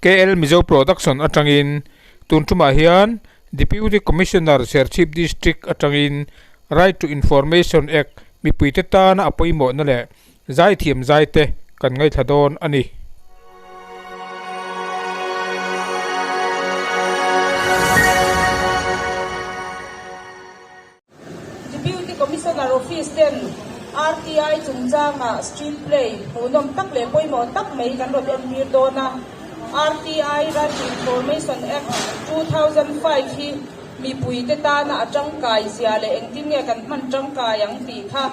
KL Mizo Production atangin tuntuma hian Deputy Commissioner Sir Chief District atangin Right to Information Act mipuite ta na apoimo na le zai thiam zai te kan ngai thadon ani Deputy Commissioner Office ten RTI chungchanga street play hunom tak le poimo tak mai kan rot en mir dona RTI Right to Information Act 2005 hi mi puite ta na atangkai sia le engtin nge kan man tangkai ang ti kha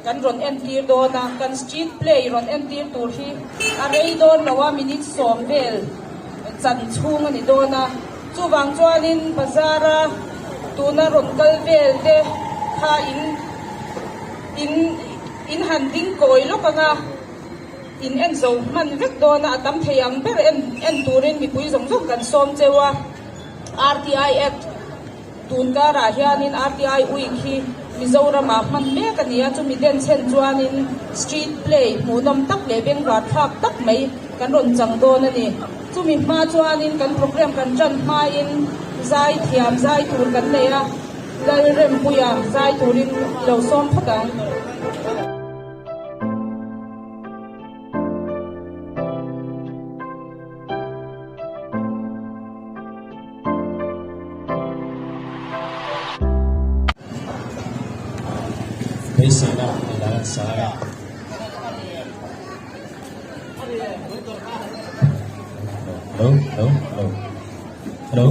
kan ron en tir dona kan street play ron en tir tur hi arei don lawa minute som vel chan chung ani dona chuwang chuanin bazara tuna ron kal vel te kha in handing koi lokanga in en zo man vek dona atam theyang ber en turin mi pui zong zong kan som chewa RTI Act tunka ra hianin RTI week hi Mizorama man me kania chu mi den chen chuanin street play munom tak le beng ra thak tak mai kan ron chang don ani chu mi ma chuanin kan program kan chan ma in zai thiam zai tur kan neya lai rem puya zai turin lo som phata Sana adalah saya. Hello.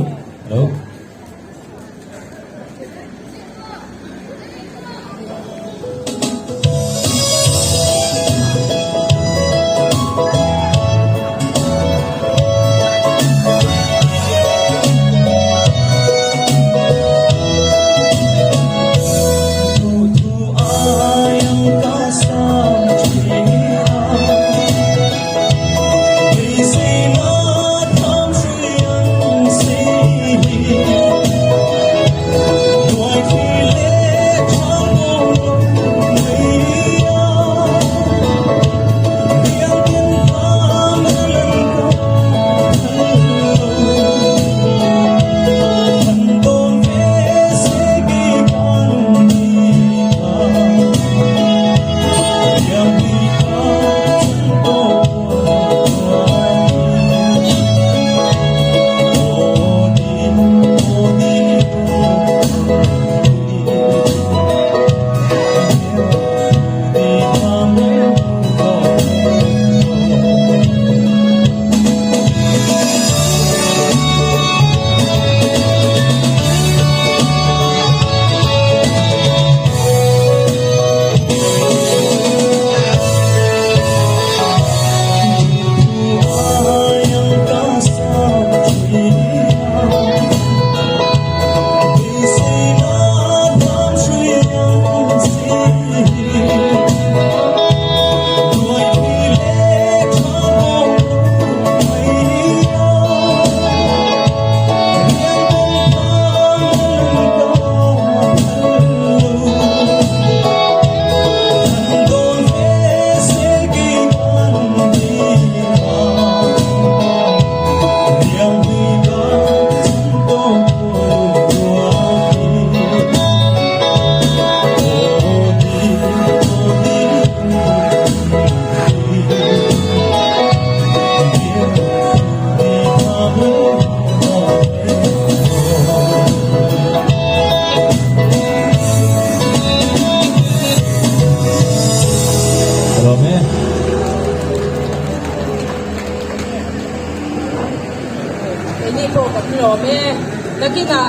lakina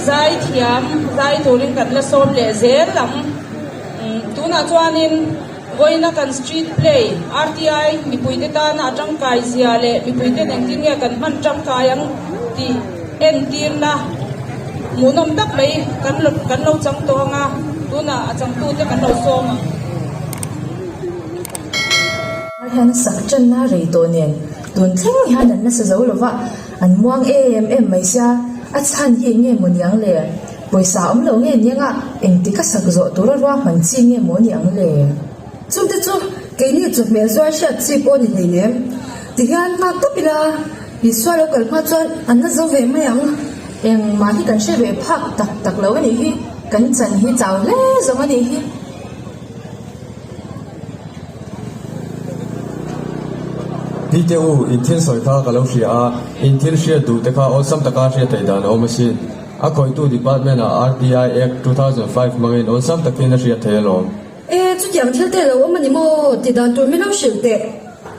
zai thiam zai turin kan la som le zel lam tuna chuanin goina kan street play RTI mi puite ta na tangkai zia le mi puite neng tin nge kan man tangkai ang ti en tir na munom tak mai kan lo chang to nga tuna achang tu te kan lo som han sak chan na rei to nen tun thing han na sa zo lova an muang em mai sia a chan hi nge mon yang le poisa om lo nge nyanga engti ka sak zo to ro man chi nge mon yang le chum te chu ke ni chu me zo sha chi po ni le ti han ma to pila hi swalo kal ma chuan an na zo ve mai ang eng ma hi kan she ve phak tak tak lo ani hi kan chan hi chaw le zong ani hi PTU in thiên soi kha ka lo hria in thil hria du te kha osam taka hria thei dan o machine a khoi tu department a RTI Act 2005 mangin osam takin a hria thei lo e chu tiang thil te lo mani mo ti dan tur mi lo shil te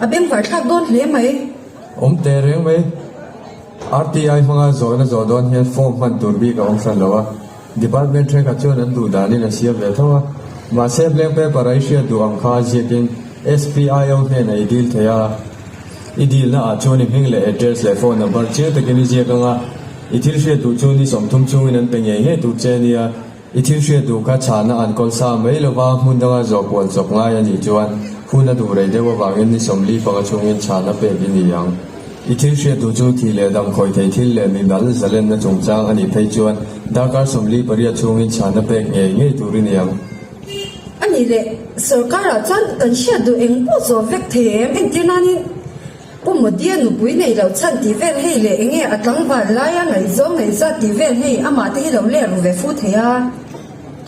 a bem var thak don hle mai te reng mai RTI manga zo na zo don hian form man tur bi ka ong san lo wa department thre ka chuan an du dan in a sia ve thawa ma se blank paper ai hria du ang kha jekin SPIO he nei deal theya idil na a choni hing le address le phone number che te kini je kanga ithil hria du choni som thum chung in an pe nge tu che nia ithil hria du ka chana an kol sa mai lo wa mun danga zo kon chok nga ya ni chuan khuna du rei dewa wangin ni som li pa ka chung in chana pe bi ni yang ithil hria du chu thi le dam khoi thei thil le mi dal zalen na chung chang ani phei chuan dakar som li paria chung in chana pe nge tu ri ni yang ani le sarkar a chan kan she du eng po zo vek them eng tinani Pumodia nu bui nei lo chan ti vel hei le enge atlang va la ya ngai zo ngai za ti vel hei ama te hi lo le ru ve fu the ya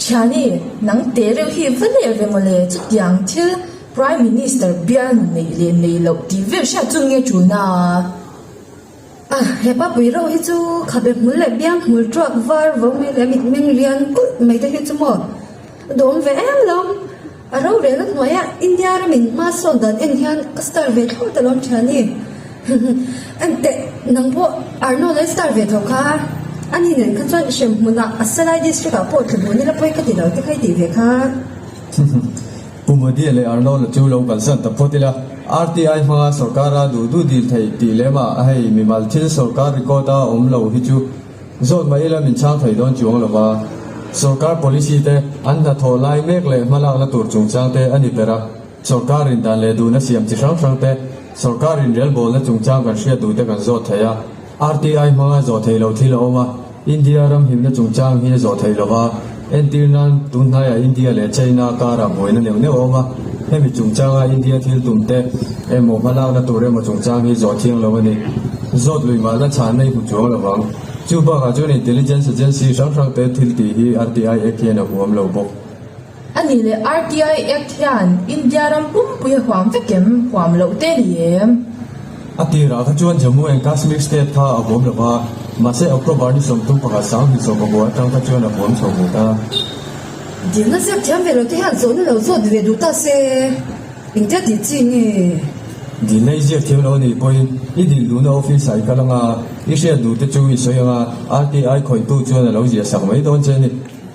chani nang te re hi vale ve mo le chiang thil prime minister bian nei lo ti vel sha chung nge chu na he pa bui ro hi chu khabe mul le biang mul truck var vo me le mit meng lian ku mai te hi chu mo dom ve em lom aro re na noya India ra min ma son dan en hian star ve tho ta lon chani ante nang bo arno le star ve tho kha ani ne ka chan shem muna asalai district a port bu ni la poi ka ti lo te khai ti ve kha Pumodia le arno le chu lo kan san ta photila RTI manga sarkara du dil thei ti le ma hai mi mal thil sarkar recorda om lo hi chu zot mai la min chang thei don chuang lo wa sarkar policy te an na tholai mek le malak la tur chung chang te ani pera sarkar in dan le du na siam chi sang sang te sarkar in rel bol na chung chang kan hria du te kan zot theya RTI manga zo thei lo thil oma India ram him na chung chang hi zo thei lo wa entirnan tunna ya India le China ka ra boina ne oma hemi chung chang a India thil tum te emo malak na tur emo chung chang hi zo thiang lo ni zot lui ma na chan nei hu chung lo wang chu ba ga chu intelligence agency sang sang te thil ti hi RTI Act na huam lo bok ani le RTI Act hian India ram pum pui hwam vekem hwam lo te liem atira ka chuan Jammu and Kashmir state tha a huam lo wa ma se October ni som tum pa sang hi so bo tang ka chuan a huam so mu ta din na se thiam ve lo te han zo ni lo zo de du ta se India ti chi ni di nei je thiam lo ni point I din lu na office ai ka langa I she du te chu I so yanga RTI khoi tu chuan lo je sak mai don che ni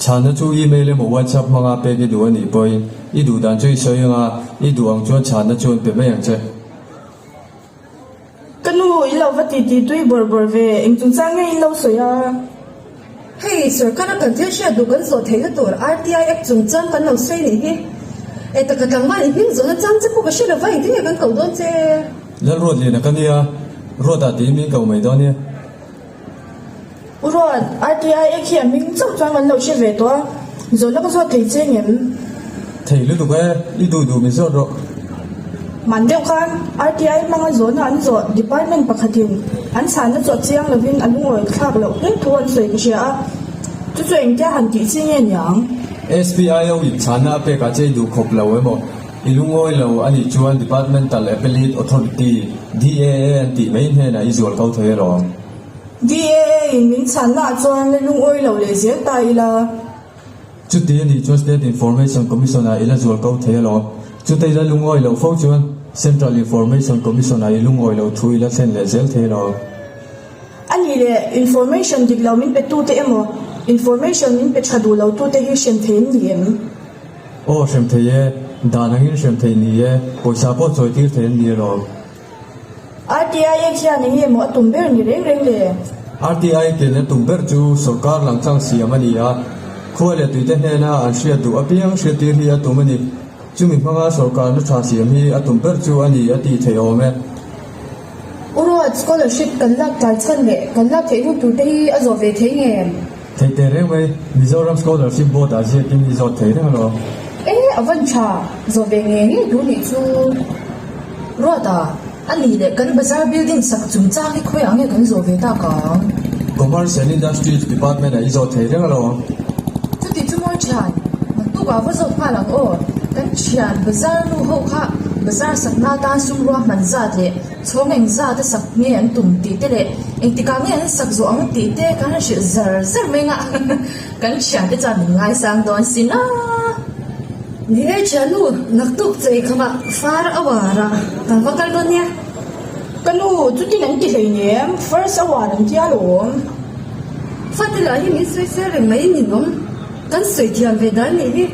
chana chu email mo WhatsApp manga pe ki du ni point I du dan chu I so yanga I du ang chuan chana chuan pe mai ang che kanu ilo vati ti tui bor ve eng chung chang ngai lo so ya hey sarkar kan thil she du kan zo thei na tur RTI Act chung chang kan lo sei ni hi eta ka tang ma hing zo na chang che ko ka she la vai ti kan ko don che la rod le na kania roda ti mi ka mai don ni uro RTI Act hian ming chau chang an lo she ve to zo la ka so thei che ngem thei lu du ka I du mi zo ro man deuh khan RTI manga zo na an zo department pakhatin an san na zo chiang lovin an lungoi thak lo he thuan soi ka sia chu chu eng ja han ti chi nge nyang SPIO I chana pe ka che du khop lo emo ilungoi lo ani chuan departmental appellate authority DAA anti main he na izol kau thei ro DAA in min chan na chuan le lungoi lo le zel ta ila chu ti ni chu state information commission a ila zol kau thei ro chu te la lungoi lo fo chuan central information commission a ilungoi lo thui la thlen le zel thei ro ani le information dik lo min pe tu te emo information min pe thadu lo tu te hi shem thein liem o shem thei e danangin shem thei ni e poisa po choi tir thei ni ro RTI Act hian eng emo tumber ni reng le RTI ke le tumber chu sarkar lang chang siam ani a khole tuite he na an hria du apiang hria tir hi a tumani chumi phanga sarkar na tha siam hi a tumber chu ani ati thei ome uro scholarship kan lak tal chan le kan lak thei ru tu te hi a zo ve thei nge thei te re mai Mizoram scholarship board a je kin zo thei re lo avan cha zo ve nge ni du ni chu ro ta anh đi lệ kan bazaar building sak chung cha ki khoi ang kan zo ve ta ka Commerce and Industries Department ai zo thei reng lo chu ti chu moi chan tu ga wa zo pha lang o kan chian bazaar nu ho kha bazaar sak na ta sum ro man za le chong eng za ta sak nge an tum ti te le eng ti ka nge an sak zo ang ti te kan shi zar zar me nga kan chian te chan ngai sang don sin a ni e chanu nak tuk chei khama far awara kan wa kal don ya kanu chu ti nang ti hlei nem first award ang tia lom fatila hi mi sai sai reng mai ni nom kan soi thiam ve dan ni hi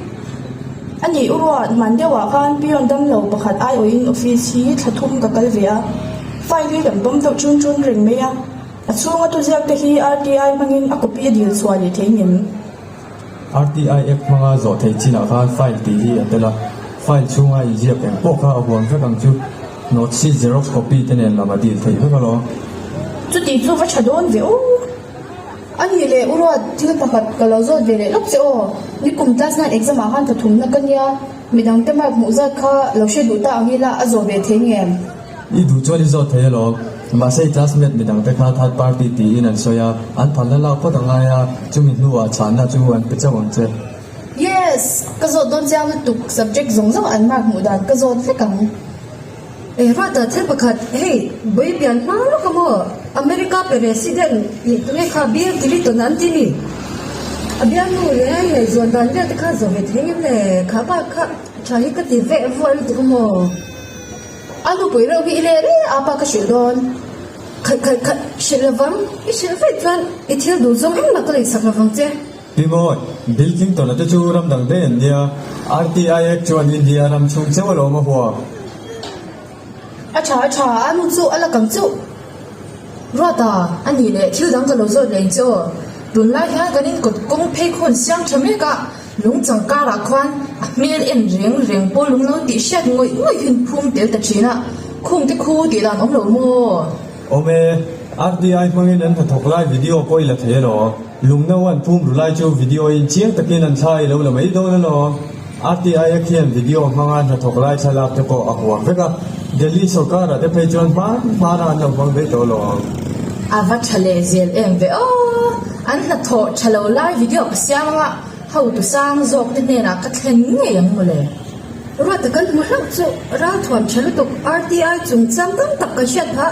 ani urwa man dewa khan pion dam lo pakhat ai oin office hi thathum ka kalvia file dam bom do chun chun ring me ya achunga tu jak te hi RTI mangin akopi dil swali theinin RTI Act manga zo thei china khan file ti hi atela file chunga I je pen poka huang ka kang chu note si xerox copy tenen lama dil thei ka lo chu ti chu va chadon ve o ani le urwa thil pakhat kalozo ve le lok se o ni kum class na exam a han thathum na kanya midang te mark mu za kha lo she du ta angila azo ve thengem I du choli zo thei lo ma sei classmate midang te kha third party ti in an soya an phalna la ko danga ya chumi nuwa chana chu an pe chawang che yes kazo don jang tu subject zong zong an mark mu dan kazo fe kang e rata thil pakhat hey boy bian ma lo kamo America president ni tune kha biar dili to nan ti ni abian nu le le zon dan le ta kha zo ve thengem le kha ba kha chahi ka ti ve vol tu kamo alu boi ro bi le re apa ka shildon khat shilawam I shilfai tlan I thil du zong hang na ka le sakawang che Timoy, Bill Clinton at the Churam Dang De India, RTI actual India Ram Chung Chawaloma Hua. acha anu chu ala kam chu rata ani le thil dang ka lo zo le cho dun lai ha ganin kot kong phei khon siang thame ka lung chang ka ra khwan mel en reng po lung lo ti shat ngoi hin phum tel ta china khung te khu ti dan om lo mo Ome, RTI Mangin and Toklai video poi la thero, Lungna one pum rulai chu video in chiang takin and chai lo la mai do lo. RTI akian video mangan na Toklai chalap te ko akwa veka. Delhi Sokara de Pejon para na bang be to lo. ava chale zel em ve o an na tho chalo lai video ka siam nga how to sang zok te ne na ka thlen nge yang mo le ro ta kan mu hlak chu ra thon chalo to RTI chung chang tam tak ka shat ha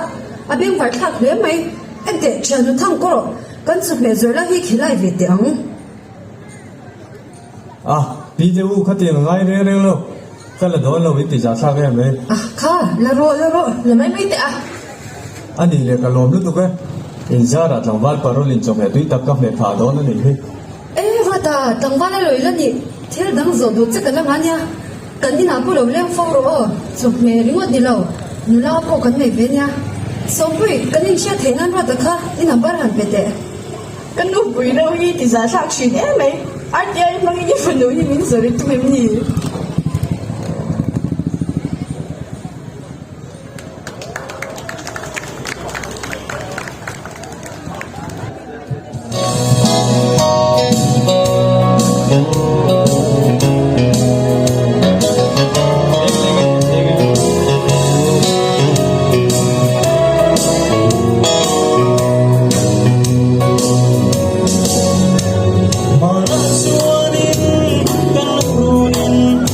abeng war thak le mai ente chalo thang ko kan chu me zola hi khilai ve tiang Ah, PJU khati ngai re lo. Kala don lo ti ja sa ga me. kha la ro le mai te a Ani le ka lom lu tu ke. In zara tlawal parol in chok he tui tak ka me pha don ni he. e va ta tangwa la loi la ni thel dang zo do che kala mania kan ni na pu lo leng fo ro chok me ringo di lo nu la po kan me ve nya so pui kan ni sha the nan ra ta kha ni number han pe te kanu bui ro hi ti za sak shin e mai RTI mangin ni funu hi min zori tu mem ni Marasuanin kalulunin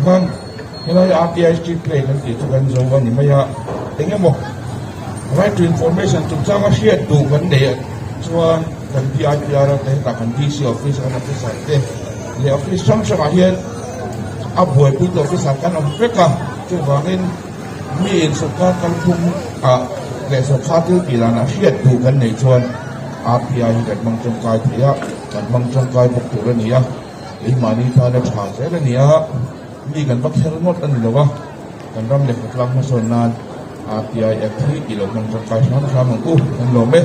kan ina ya RTI street play kan ti kan zo wa ni maya tenge mo right to information tu changa share tu kan de chuan kan PIPR te ta kan DC office kan office te le office chang chang hian a buai pu to office kan om peka chu wangin mi in so ka kan phum a le so khatil pilana share tu kan nei chuan RTI kan mang chong kai thia kan mang chong kai buk tu ra nia ei mani ta na tha se ra nia mi kan bak hel ngot an lo wa kan ram le khlang ma son nan RTI F3 kilo mang chong kai sam sam ku kan lo me